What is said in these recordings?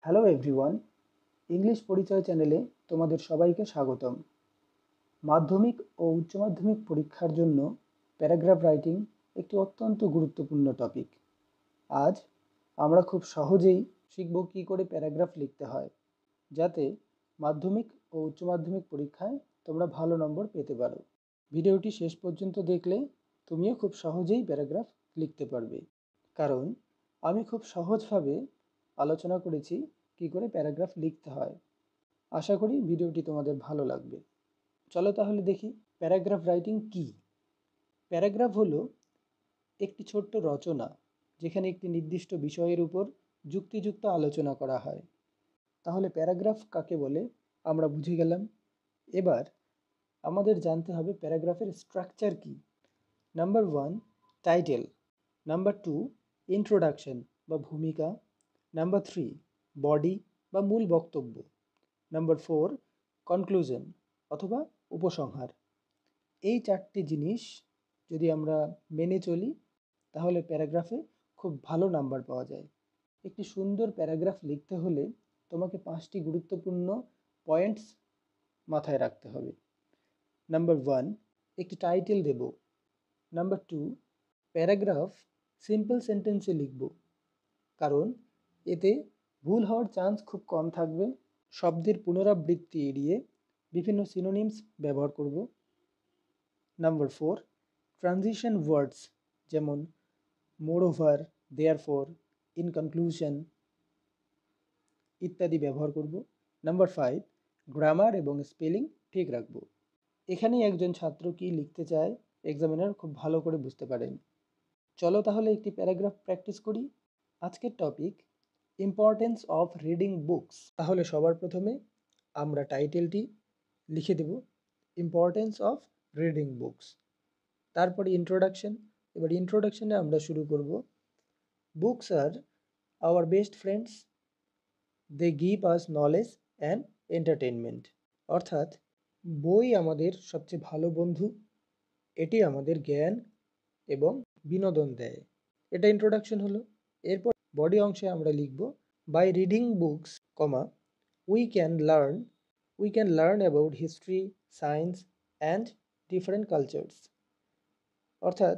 Hello everyone, English পরিচয় চ্যানেলে তোমাদের সবাইকে স্বাগতম। মাধ্যমিক ও উচ্চ মাধ্যমিক পরীক্ষার জন্য প্যারাগ্রাফ রাইটিং একটি অত্যন্ত গুরুত্বপূর্ণ টপিক। আজ আমরা খুব সহজেই শিখব কী করে প্যারাগ্রাফ লিখতে হয়, যাতে মাধ্যমিক ও উচ্চ মাধ্যমিক পরীক্ষায় তোমরা ভালো নম্বর পেতে পারো। ভিডিওটি শেষ পর্যন্ত দেখলে তুমিও খুব সহজেই প্যারাগ্রাফ লিখতে পারবে, কারণ আমি খুব সহজভাবে আলোচনা করেছি কী করে প্যারাগ্রাফ লিখতে হয়। আশা করি ভিডিওটি তোমাদের ভালো লাগবে। চলো তাহলে দেখি প্যারাগ্রাফ রাইটিং কী। প্যারাগ্রাফ হলো একটি ছোট্ট রচনা, যেখানে একটি নির্দিষ্ট বিষয়ের উপর যুক্তিযুক্ত আলোচনা করা হয়। তাহলে প্যারাগ্রাফ কাকে বলে আমরা বুঝে গেলাম। এবার আমাদের জানতে হবে প্যারাগ্রাফের স্ট্রাকচার কী। Number 1, title. নাম্বার 2, ইন্ট্রোডাকশন বা ভূমিকা। নাম্বার 3, বডি বা মূল বক্তব্য। নাম্বার 4, কনক্লুশন অথবা উপসংহার। এই চারটি জিনিস যদি আমরা মেনে চলি, তাহলে প্যারাগ্রাফে খুব ভালো নাম্বার পাওয়া যায়। একটি সুন্দর প্যারাগ্রাফ লিখতে হলে তোমাকে 5টি গুরুত্বপূর্ণ পয়েন্টস মাথায় রাখতে হবে। নাম্বার 1, একটি টাইটেল দেব। নাম্বার 2, প্যারাগ্রাফ সিম্পল সেন্টেন্সে লিখব, কারণ এতে ভুল হওয়ার চান্স খুব কম থাকবে। শব্দের পুনরাবৃত্তি এড়িয়ে বিভিন্ন সিনোনিমস ব্যবহার করব। নাম্বার 4, ট্রানজিশন ওয়ার্ডস যেমন মোরওভার, দেয়ারফর, ইন কনক্লুশন ইত্যাদি ব্যবহার করব। নাম্বার 5, গ্রামার এবং স্পেলিং ঠিক রাখব। এখানেই একজন ছাত্র কী লিখতে চায় এক্সামিনার খুব ভালো করে বুঝতে পারেন। চলো তাহলে একটি প্যারাগ্রাফ প্র্যাকটিস করি। আজকের topic importance of reading books. তাহলে সবার প্রথমে আমরা টাইটেলটি লিখে দেব, ইম্পর্টেন্স অফ রিডিং বুকস। তারপরে ইন্ট্রোডাকশন। এবার ইন্ট্রোডাকশনে আমরা শুরু করব, books are our best friends, they give us knowledge and entertainment. অর্থাৎ বই আমাদের সবচেয়ে ভালো বন্ধু, এটি আমাদের জ্ঞান এবং বিনোদন দেয়। এটা ইন্ট্রোডাকশন হলো। এরপর বডি অংশে আমরা লিখব, by reading books, we can learn about history, science and different cultures. অর্থাৎ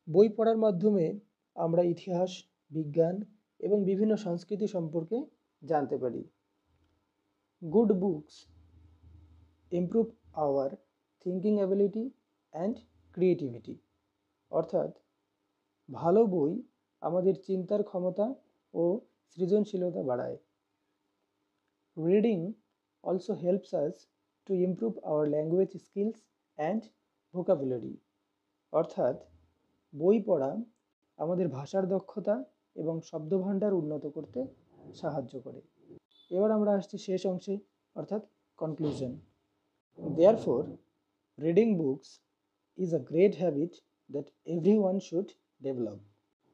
বই পড়ার মাধ্যমে আমরা ইতিহাস, বিজ্ঞান এবং বিভিন্ন সংস্কৃতি সম্পর্কে জানতে পারি। Good books improve hour thinking ability and creativity. অর্থাৎ ভালো বই আমাদের চিন্তার ক্ষমতা ও সৃজনশীলতা বাড়ায়। Reading also helps us to improve our language skills and vocabulary. অর্থাৎ বই পড়া আমাদের ভাষার দক্ষতা এবং শব্দভাণ্ডার উন্নত করতে সাহায্য করে। এবার আমরা আসছি শেষ অংশে, অর্থাৎ conclusion. Therefore reading books is a great habit that everyone should develop.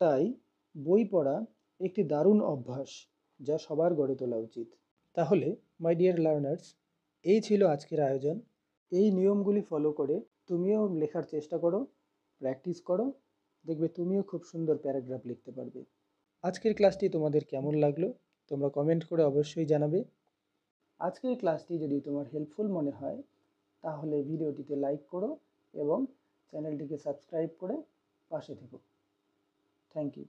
তাই বই পড়া একটি দারুণ অভ্যাস, যা সবার গড়ে তোলা উচিত। তাহলে মাই ডিয়ার লার্নার্স, এই ছিল আজকের আয়োজন। এই নিয়মগুলি ফলো করে তুমিও লেখার চেষ্টা করো, প্র্যাকটিস করো, দেখবে তুমিও খুব সুন্দর প্যারাগ্রাফ লিখতে পারবে। আজকের ক্লাসটি তোমাদের কেমন লাগলো তোমরা কমেন্ট করে অবশ্যই জানাবে। আজকের ক্লাসটি যদি তোমার হেল্পফুল মনে হয়, তাহলে ভিডিওটিতে লাইক করো এবং চ্যানেলটিকে সাবস্ক্রাইব করে পাশে থেকো। Thank you.